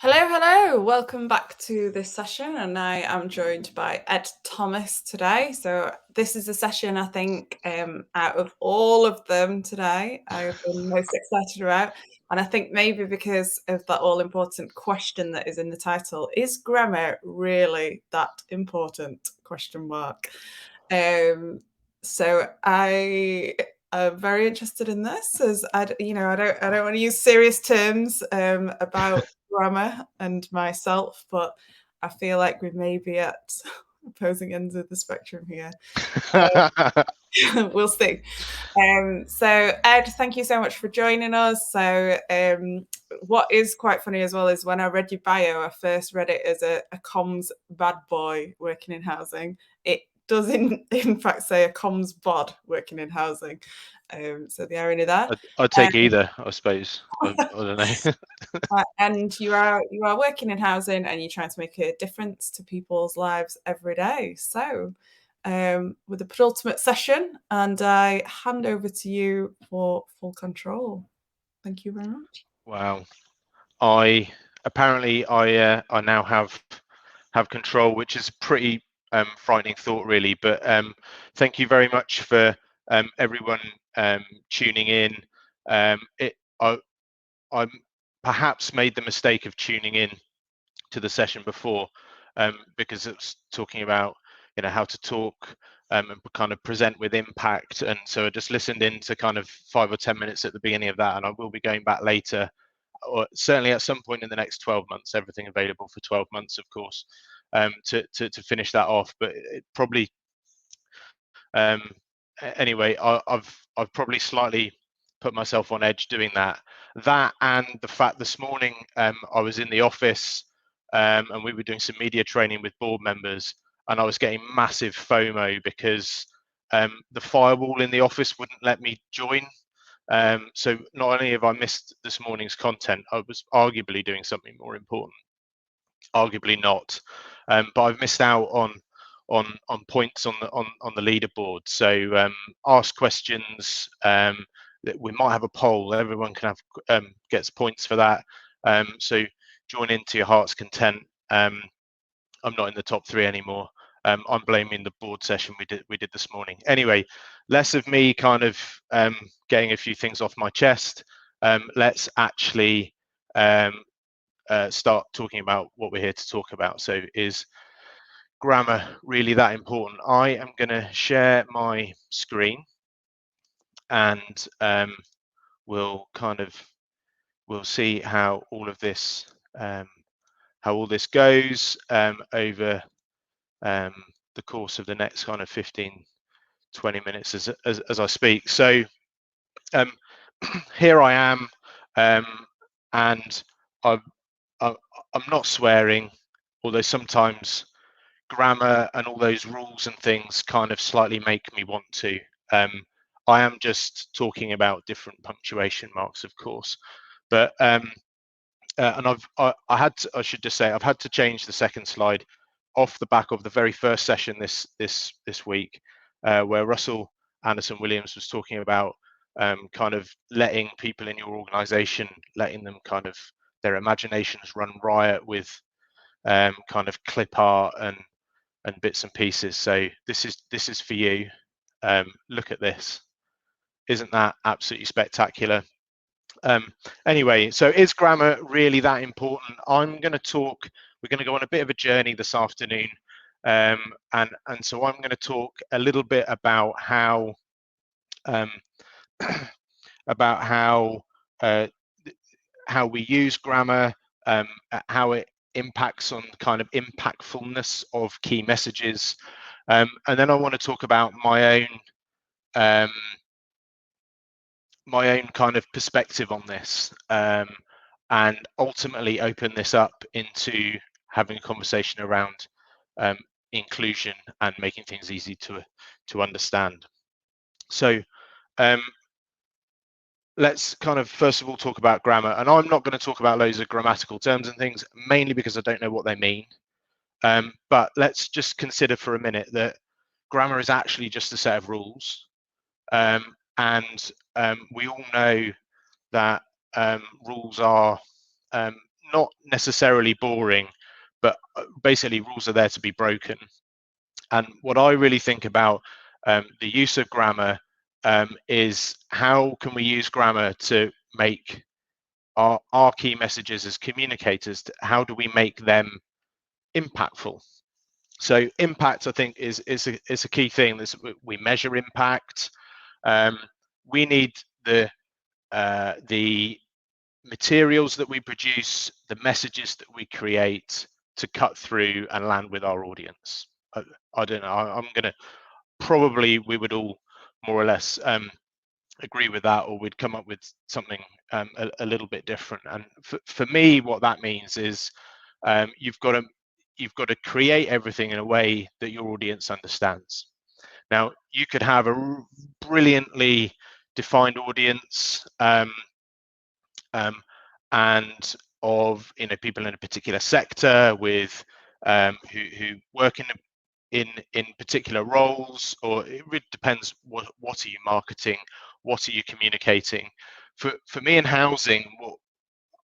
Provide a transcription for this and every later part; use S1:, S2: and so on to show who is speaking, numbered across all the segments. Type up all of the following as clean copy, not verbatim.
S1: Hello, hello. Welcome back to this session, and I am joined by Ed Thomas today. So this is a session I think out of all of them today, I have been most excited about. And I think maybe because of that all-important question that is in the title, is grammar really that important? Question mark. So I am very interested in this, as I don't want to use serious terms about grammar and myself, but I feel like we may be at opposing ends of the spectrum here. We'll see. So Ed, thank you so much for joining us. So what is quite funny as well is when I read your bio, I first read it as a comms bad boy working in housing. It does in fact say a comms bod working in housing. So the irony there.
S2: I'd take either, I suppose. I don't know.
S1: And you are working in housing, and you're trying to make a difference to people's lives every day. So with the penultimate session, and I hand over to you for full control. Thank you very much.
S2: Wow. I now have control, which is a pretty frightening thought, really. But thank you very much for everyone tuning in. I perhaps made the mistake of tuning in to the session before because it's talking about how to talk and kind of present with impact, and so I just listened in to kind of 5 or 10 minutes at the beginning of that, and I will be going back later, or certainly at some point in the next 12 months, everything available for 12 months, of course, to finish that off. But it probably anyway, I've probably slightly put myself on edge doing that, and the fact this morning I was in the office and we were doing some media training with board members, and I was getting massive FOMO because the firewall in the office wouldn't let me join. So not only have I missed this morning's content, I was arguably doing something more important. Arguably not, but I've missed out on points on the leaderboard. So ask questions. We might have a poll. Everyone can have gets points for that. So join in to your heart's content. I'm not in the top 3 anymore. I'm blaming the board session we did this morning. Anyway, less of me kind of getting a few things off my chest. Let's actually start talking about what we're here to talk about. So is grammar really that important? I am going to share my screen, and we'll see how all of this goes over the course of the next kind of 15-20 minutes as I speak. So here I am, and I'm not swearing, although sometimes grammar and all those rules and things kind of slightly make me want to. I am just talking about different punctuation marks, of course, but and I should just say I've had to change the second slide off the back of the very first session this week, where Russell Anderson Williams was talking about kind of letting people in your organization, letting them kind of their imaginations run riot with kind of clip art and bits and pieces. So this is for you. Look at this. Isn't that absolutely spectacular? Anyway, so is grammar really that important? We're going to go on a bit of a journey this afternoon, and so I'm going to talk a little bit about how about how we use grammar, how it impacts on kind of impactfulness of key messages, and then I want to talk about my own kind of perspective on this, and ultimately open this up into having a conversation around inclusion and making things easy to understand. So let's kind of first of all talk about grammar, and I'm not going to talk about loads of grammatical terms and things, mainly because I don't know what they mean, but let's just consider for a minute that grammar is actually just a set of rules, and we all know that rules are not necessarily boring, but basically rules are there to be broken. And what I really think about the use of grammar is how can we use grammar to make our key messages as communicators, how do we make them impactful? So impact, I think, is a key thing. We measure impact. We need the materials that we produce, the messages that we create to cut through and land with our audience. I don't know. I'm gonna probably we would all more or less agree with that, or we'd come up with something a little bit different. And for me, what that means is you've got to create everything in a way that your audience understands. Now, you could have a brilliantly defined audience and of people in a particular sector with who work in particular roles, or it really depends what are you marketing, what are you communicating. For me in housing, what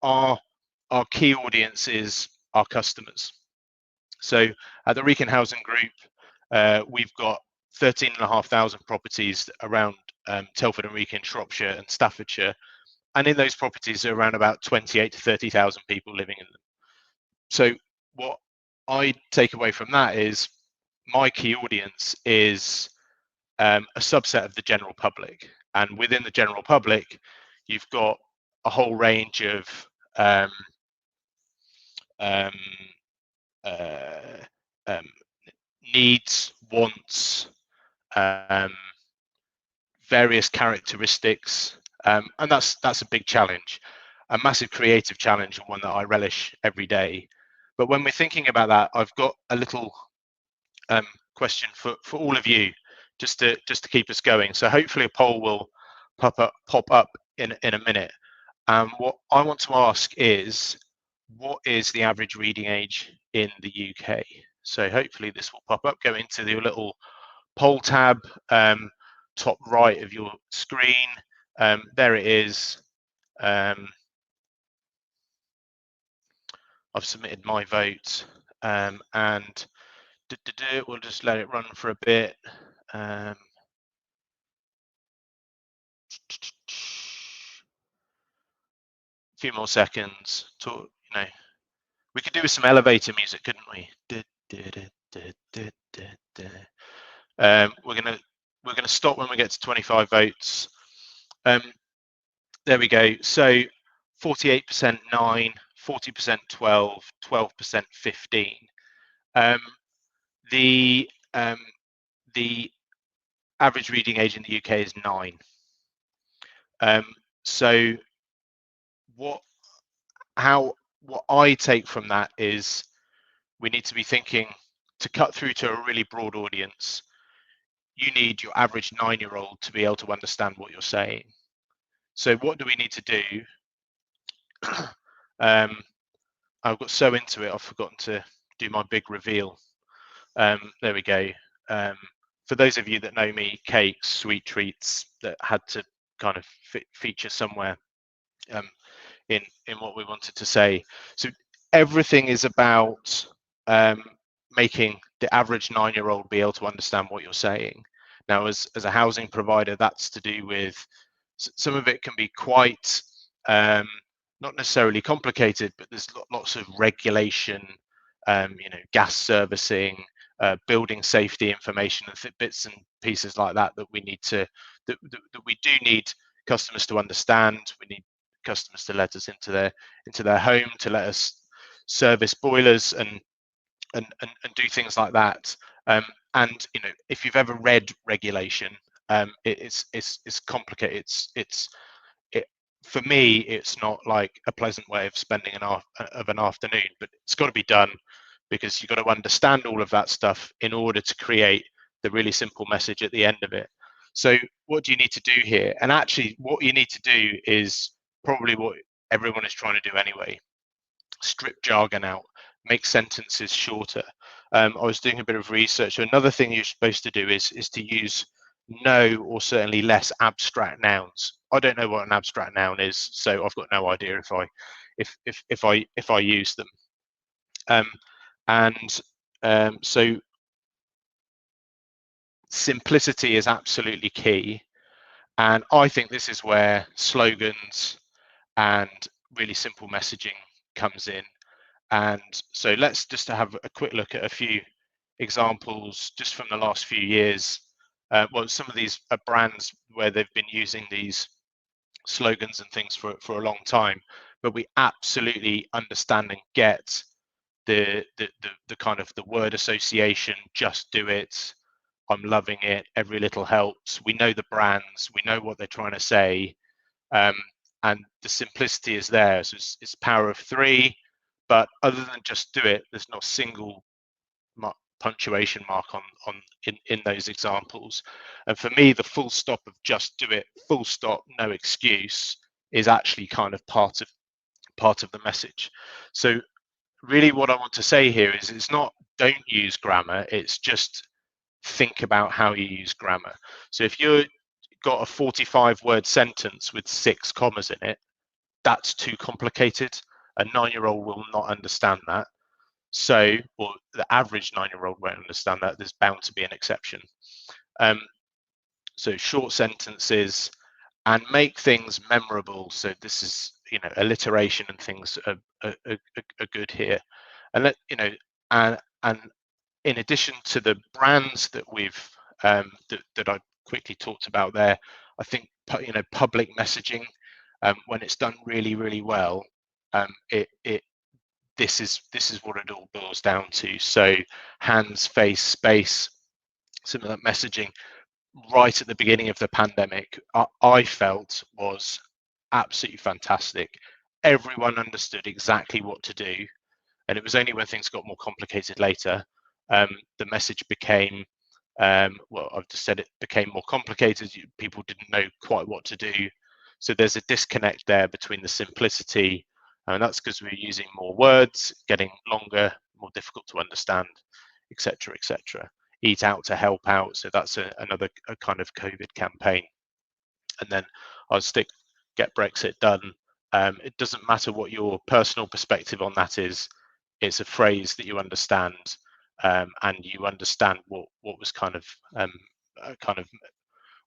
S2: our key audience is our customers. So at the Wrekin Housing Group, we've got 13,500 properties around Telford and Wrekin, Shropshire and Staffordshire, and in those properties are around about 28 to 30,000 people living in them. So what I take away from that is my key audience is a subset of the general public, and within the general public, you've got a whole range of needs, wants, various characteristics, and that's a big challenge, a massive creative challenge, and one that I relish every day. But when we're thinking about that, I've got a little question for all of you, just to keep us going. So hopefully a poll will pop up in a minute. What I want to ask is, what is the average reading age in the UK? So hopefully this will pop up. Go into the little poll tab, top right of your screen. There it is. I've submitted my vote, and we'll just let it run for a bit. A few more seconds. We could do with some elevator music, couldn't we? We're gonna stop when we get to 25 votes. There we go. So 48% 9, 40% 12, 12% 15. The average reading age in the UK is 9. So what I take from that is we need to be thinking, to cut through to a really broad audience, you need your average 9-year-old to be able to understand what you're saying. So what do we need to do? I've got so into it, I've forgotten to do my big reveal. There we go. For those of you that know me, cakes, sweet treats that had to kind of feature somewhere in what we wanted to say. So everything is about making the average 9-year-old be able to understand what you're saying. Now, as a housing provider, that's to do with, some of it can be quite not necessarily complicated, but there's lots of regulation, gas servicing, building safety information, and bits and pieces like that we need to that we do need customers to understand. We need customers to let us into their home, to let us service boilers and do things like that. And if you've ever read regulation, it's complicated. For me, it's not like a pleasant way of spending an afternoon, but it's got to be done, because you've got to understand all of that stuff in order to create the really simple message at the end of it. So what do you need to do here? And actually, what you need to do is probably what everyone is trying to do anyway. Strip jargon out, make sentences shorter. I was doing a bit of research. Another thing you're supposed to do is to use no, or certainly less abstract nouns. I don't know what an abstract noun is, so I've got no idea if I use them. So simplicity is absolutely key, and I think this is where slogans and really simple messaging comes in. And so let's just have a quick look at a few examples just from the last few years. Well, some of these are brands where they've been using these slogans and things for a long time, but we absolutely understand and get the kind of the word association. Just do it. I'm loving it. Every little helps. We know the brands. We know what they're trying to say, and the simplicity is there. So it's power of three. But other than just do it, there's not a single punctuation mark in those examples. And for me, the full stop of just do it, full stop, no excuse, is actually kind of part of the message. So really what I want to say here is it's not don't use grammar, it's just think about how you use grammar. So if you've got a 45-word sentence with 6 commas in it, that's too complicated. A 9-year-old will not understand that. So, or the average 9-year-old won't understand that. There's bound to be an exception. So short sentences, and make things memorable. So this is, alliteration and things are good here. And and in addition to the brands that we've that I quickly talked about there, I think public messaging, when it's done really, really well, this is what it all boils down to. So hands, face, space, some of that messaging right at the beginning of the pandemic, I felt was absolutely fantastic. Everyone understood exactly what to do, and it was only when things got more complicated later, the message became, well, I've just said it became more complicated. People didn't know quite what to do. So there's a disconnect there between the simplicity, and that's because we're using more words, getting longer, more difficult to understand, etc., etc. Eat out to help out. So that's another kind of COVID campaign. And then I'll stick get Brexit done. It doesn't matter what your personal perspective on that is. It's a phrase that you understand, and you understand what was kind of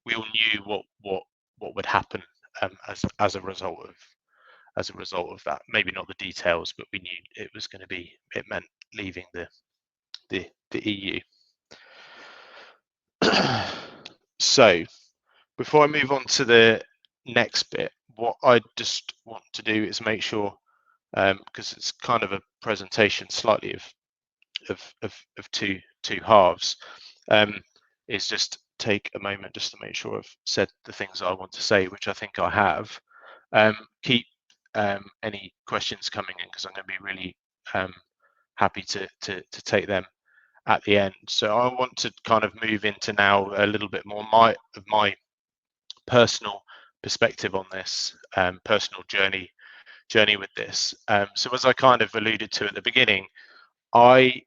S2: we all knew what would happen as a result of that. Maybe not the details, but we knew it was going to be. It meant leaving the EU. So before I move on to the next bit, what I just want to do is make sure, because it's kind of a presentation slightly of two halves, is just take a moment just to make sure I've said the things I want to say, which I think I have. Keep any questions coming in, because I'm going to be really happy to take them at the end. So I want to kind of move into now a little bit more of my personal perspective on this, personal journey with this. So as I kind of alluded to at the beginning, my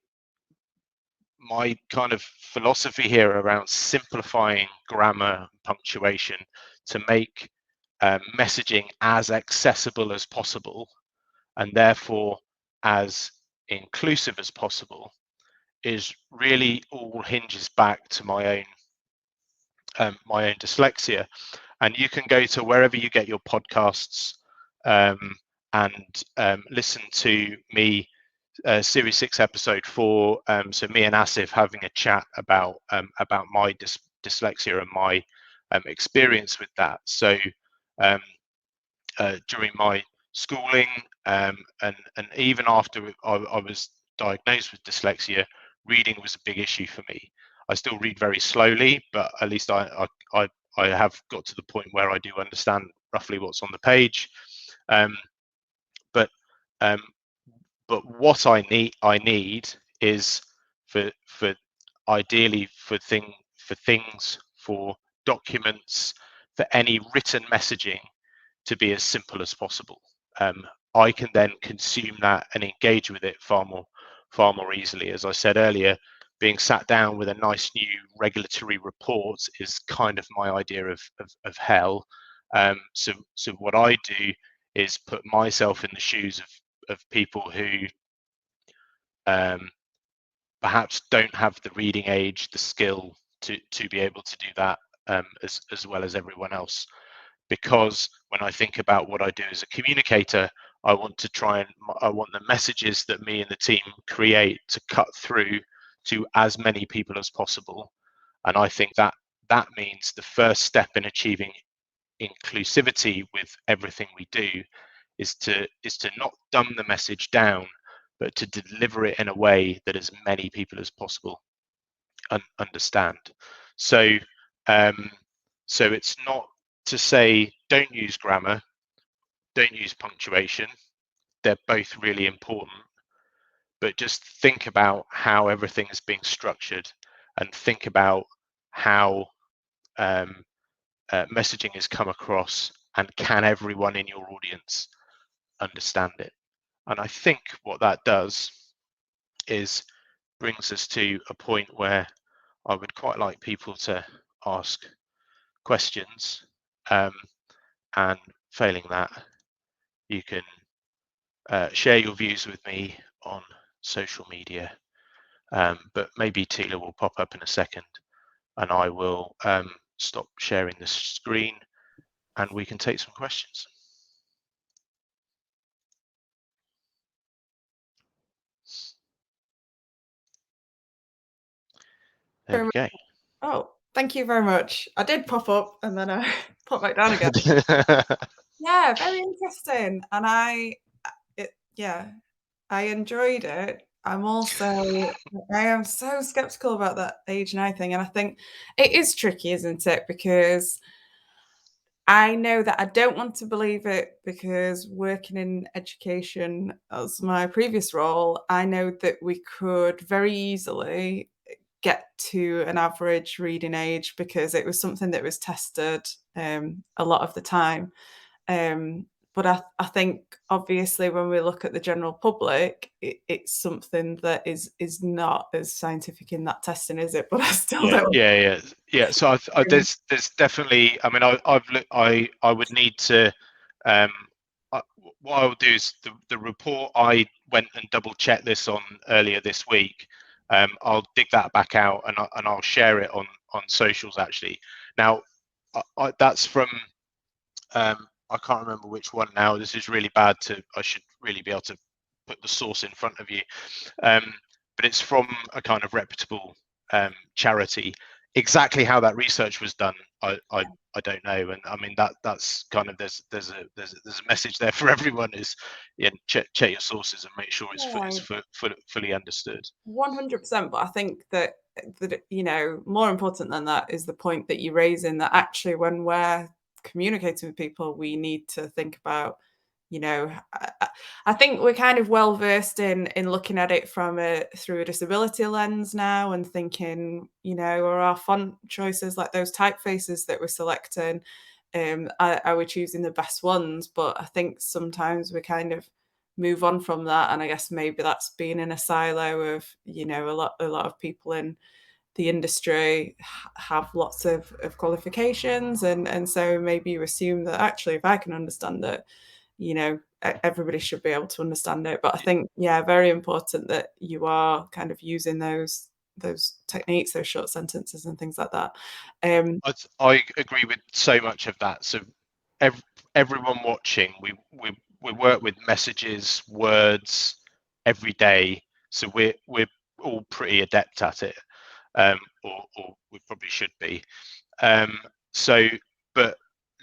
S2: kind of philosophy here around simplifying grammar, punctuation to make messaging as accessible as possible, and therefore as inclusive as possible, is really all hinges back to my own dyslexia. And you can go to wherever you get your podcasts, and listen to me, series 6 episode 4, so me and Asif having a chat about my dyslexia and my experience with that. So during my schooling, and even after I was diagnosed with dyslexia, reading was a big issue for me. I still read very slowly, but at least I have got to the point where I do understand roughly what's on the page. But what I need is for ideally for things, for documents, for any written messaging to be as simple as possible. I can then consume that and engage with it far more easily. As I said earlier, being sat down with a nice new regulatory report is kind of my idea of hell. So what I do is put myself in the shoes of people who perhaps don't have the reading age, the skill to be able to do that as well as everyone else. Because when I think about what I do as a communicator, I want the messages that me and the team create to cut through to as many people as possible. And I think that means the first step in achieving inclusivity with everything we do is to not dumb the message down, but to deliver it in a way that as many people as possible understand. So it's not to say don't use grammar, don't use punctuation. They're both really important, but just think about how everything is being structured, and think about how messaging is come across, and can everyone in your audience understand it. And I think what that does is brings us to a point where I would quite like people to ask questions, and failing that, you can share your views with me on social media, but maybe Tila will pop up in a second, and I will stop sharing the screen and we can take some questions. There we go.
S1: Oh, thank you very much. I did pop up and then I popped back down again. Yeah, very interesting. And I enjoyed it. I am so skeptical about that age 9 thing. And I think it is tricky, isn't it? Because I know that I don't want to believe it, because working in education as my previous role, I know that we could very easily get to an average reading age, because it was something that was tested a lot of the time. But I think obviously when we look at the general public, it's something that is not as scientific in that testing, is it? But I still don't.
S2: Yeah. So there's definitely. I mean, I would need to. What I will do is the report I went and double checked this on earlier this week. I'll dig that back out and I'll share it on socials actually. Now, that's from. I can't remember which one now. This is really bad. I should really be able to put the source in front of you. But it's from a kind of reputable charity. Exactly how that research was done, I don't know. And I mean that's kind of there's a message there for everyone is check your sources and make sure it's fully understood.
S1: 100%. But I think that more important than that is the point that you raise, in that actually when we're communicating with people, we need to think about, I think we're kind of well versed in looking at it through a disability lens now, and thinking, are our font choices, like those typefaces that we're selecting, are we choosing the best ones? But I think sometimes we kind of move on from that, and I guess maybe that's been in a silo of, a lot of people in the industry have lots of qualifications, and so maybe you assume that actually if I can understand it, everybody should be able to understand it. But I think very important that you are kind of using those techniques, those short sentences and things like that.
S2: I agree with so much of that. So everyone watching, we work with messages, words every day, so we're all pretty adept at it, or we probably should be. But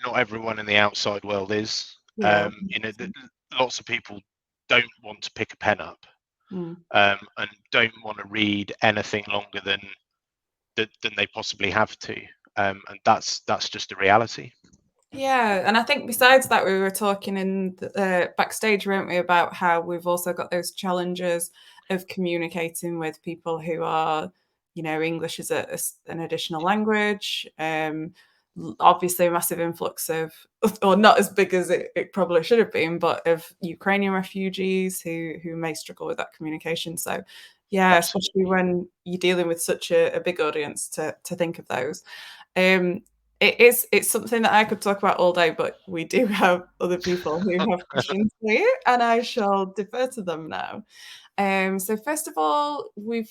S2: not everyone in the outside world is. Lots of people don't want to pick a pen up, and don't want to read anything longer than they possibly have to, and that's just a reality.
S1: Yeah, and I think besides that, we were talking in backstage, weren't we, about how we've also got those challenges of communicating with people who are, English is an additional language. Obviously, a massive influx of, or not as big as it probably should have been, but of Ukrainian refugees who may struggle with that communication. So, Yeah, especially
S2: Absolutely.
S1: when you're dealing with such a big audience to think of those. It's something that I could talk about all day, but we do have other people who have questions for you, and I shall defer to them now. So first of all, we've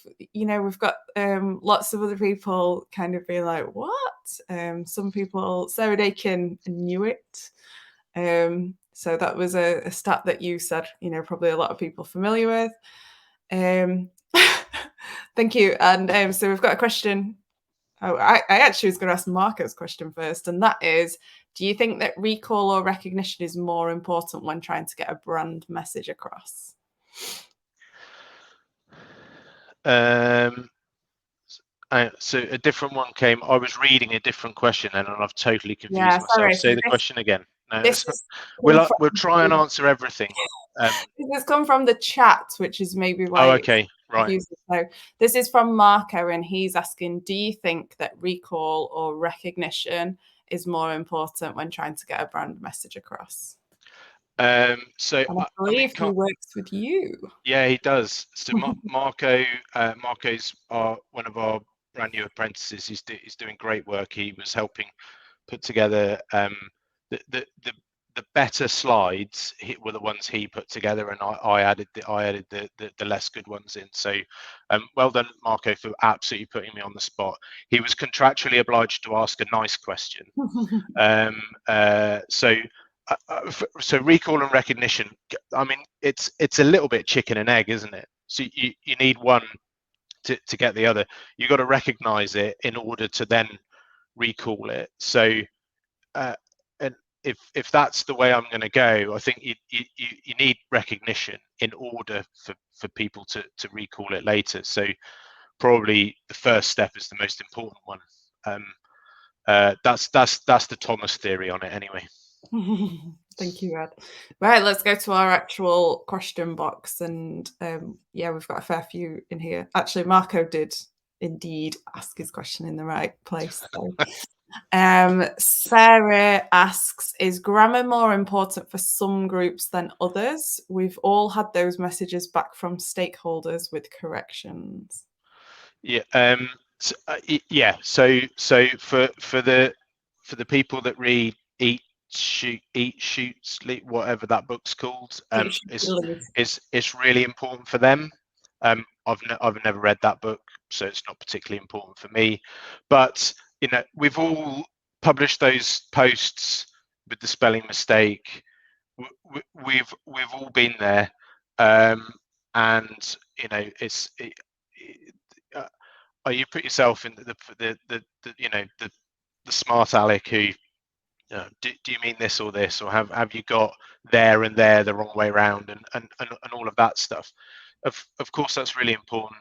S1: got lots of other people kind of being like, "What?" Some people, Sarah Dakin knew it. So that was a stat that you said, probably a lot of people familiar with. Um, thank you. And so we've got a question. Oh, I actually was going to ask Marco's question first, and that is, do you think that recall or recognition is more important when trying to get a brand message across?
S2: So a different one came. I was reading a different question then, and I've totally
S1: Yeah,
S2: confused myself.
S1: sorry. So
S2: Say the question again. No,
S1: this has come
S2: we'll try and
S1: from
S2: answer everything.
S1: this has come from the chat, which is maybe why
S2: Oh,
S1: it's
S2: okay, right.
S1: confusing. So this is from Marco, and he's asking, do you think that recall or recognition is more important when trying to get a brand message across?
S2: So
S1: And I
S2: I mean,
S1: believe he works with you.
S2: yeah, he does. So Marco's one of our brand new apprentices. He's doing great work. He was helping put together the, the the the better slides were the ones he put together, and I added the less good ones in. So well done, Marco, for absolutely putting me on the spot. He was contractually obliged to ask a nice question. So so recall and recognition, I mean, it's a little bit chicken and egg, isn't it? So you need one to get the other. You got to recognize it in order to then recall it. So and if that's the way I'm going to go, I think you need recognition in order for people to recall it later. So probably the first step is the most important one. That's the Thomas theory on it anyway.
S1: Thank you, Ed. Right, let's go to our actual question box. And yeah, we've got a fair few in here. Actually, Marco did indeed ask his question in the right place. So. Sarah asks, is grammar more important for some groups than others? We've all had those messages back from stakeholders with corrections.
S2: Yeah. Yeah. So for the people that read Eat Shoot Sleep, whatever that book's called, it's really important for them. I've never read that book, so it's not particularly important for me. But we've all published those posts with the spelling mistake. We've all been there, and you put yourself in the smart aleck who do you mean this or this, or have you got there and there the wrong way around, and all of that stuff. Of course that's really important.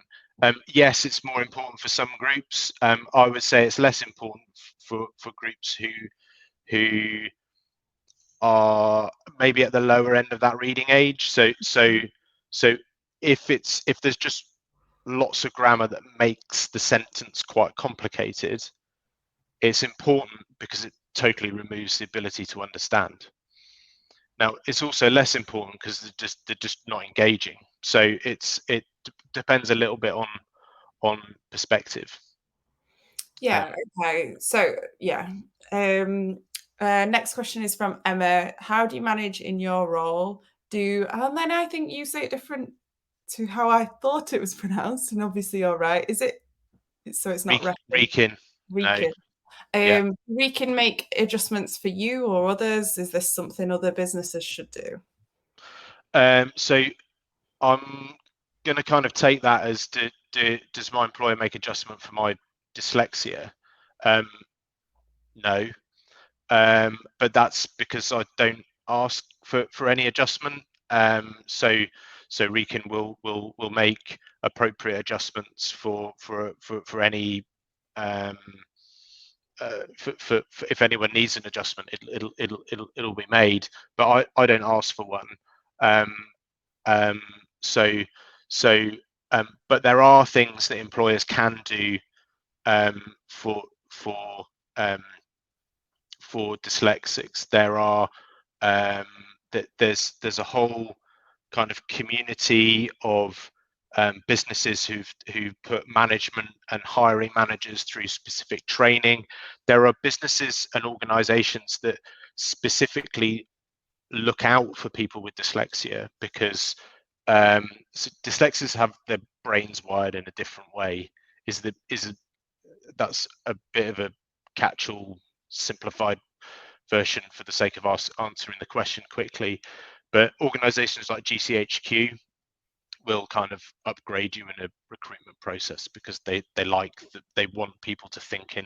S2: Yes, it's more important for some groups. I would say it's less important for groups who are maybe at the lower end of that reading age. So if there's just lots of grammar that makes the sentence quite complicated, it's important because it totally removes the ability to understand. Now, it's also less important because they're just not engaging. So it depends a little bit on perspective.
S1: Yeah, okay. So, yeah. Next question is from Emma. How do you manage in your role? And then I think you say it different to how I thought it was pronounced, and obviously you're right. Is it? So it's not reckon,
S2: Rekin, no,
S1: recon.
S2: yeah.
S1: We can make adjustments for you or others. Is this something other businesses should do?
S2: So I'm going to kind of take that as does my employer make adjustment for my dyslexia? No, but that's because I don't ask for any adjustment. So Recon will make appropriate adjustments for any for if anyone needs an adjustment, it'll be made. But I don't ask for one. Um, so so but there are things that employers can do for um, for dyslexics. There are there's a whole kind of community of businesses who've put management and hiring managers through specific training. There are businesses and organizations that specifically look out for people with dyslexia because so dyslexics have their brains wired in a different way. That's a bit of a catch-all simplified version for the sake of us answering the question quickly. But organizations like GCHQ will kind of upgrade you in a recruitment process because they want people to think in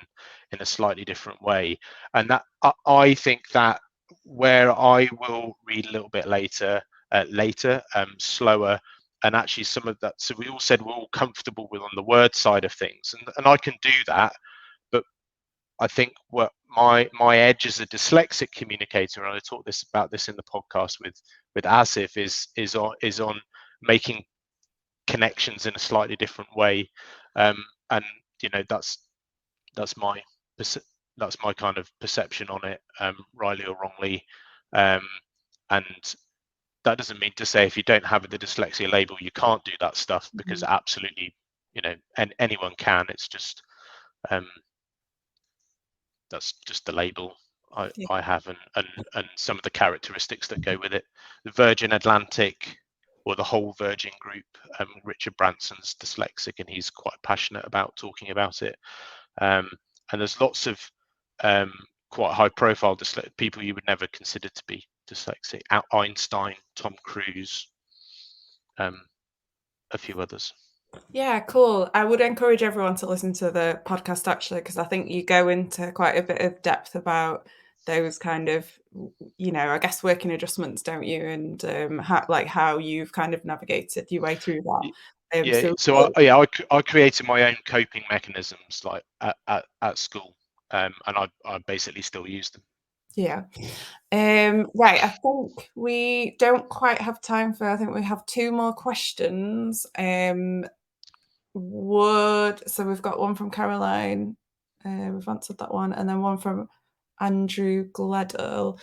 S2: a slightly different way. And that I think that where I will read a little bit later, slower, and actually some of that. So we all said we're all comfortable with on the word side of things, and I can do that. But I think what my edge as a dyslexic communicator, and I talked about this in the podcast with Asif, is on making connections in a slightly different way, and that's my kind of perception on it, rightly or wrongly, and that doesn't mean to say if you don't have the dyslexia label you can't do that stuff, because absolutely, and anyone can. It's just that's just the label I have, and some of the characteristics that go with it. The Virgin Atlantic or the whole Virgin Group, Richard Branson's dyslexic, and he's quite passionate about talking about it. And there's lots of quite high-profile people you would never consider to be dyslexic. Einstein, Tom Cruise, a few others.
S1: Yeah, cool. I would encourage everyone to listen to the podcast, actually, because I think you go into quite a bit of depth about those kind of, I guess, working adjustments, don't you? And how you've kind of navigated your way through that.
S2: I created my own coping mechanisms, like at school, and I basically still use them.
S1: Yeah. Right. I think we don't quite have time for. I think we have two more questions. So we've got one from Caroline. We've answered that one, and then one from Andrew Gledall.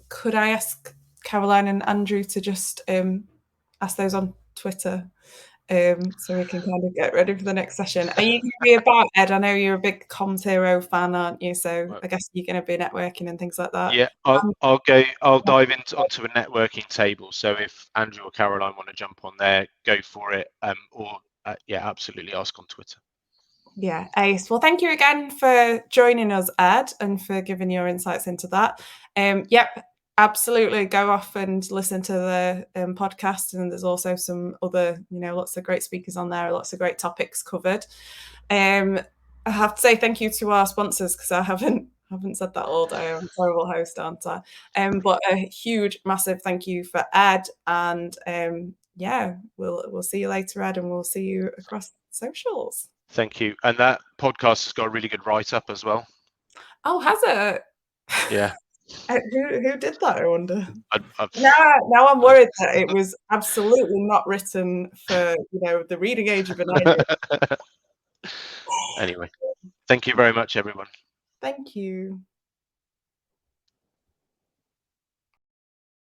S1: Could I ask Caroline and Andrew to just ask those on Twitter, so we can kind of get ready for the next session? Are you going to be about, Ed? I know you're a big commsHERO fan, aren't you? So I guess you're going to be networking and things like that.
S2: Yeah, I'll dive onto a networking table. So if Andrew or Caroline want to jump on there, go for it. Absolutely, ask on Twitter.
S1: Yeah, ace. Well, thank you again for joining us, Ed, and for giving your insights into that. Yep, absolutely. Go off and listen to the podcast, and there's also some other, lots of great speakers on there, lots of great topics covered. I have to say thank you to our sponsors, because I haven't said that all day. I'm a terrible host, aren't I? But a huge, massive thank you for Ed, and we'll see you later, Ed, and we'll see you across socials.
S2: Thank you. And that podcast has got a really good write-up as well.
S1: Oh, has it?
S2: Yeah.
S1: Who did that, I wonder? Now I'm worried that it was absolutely not written for, the reading age of an idea.
S2: Anyway, thank you very much, everyone.
S1: Thank you.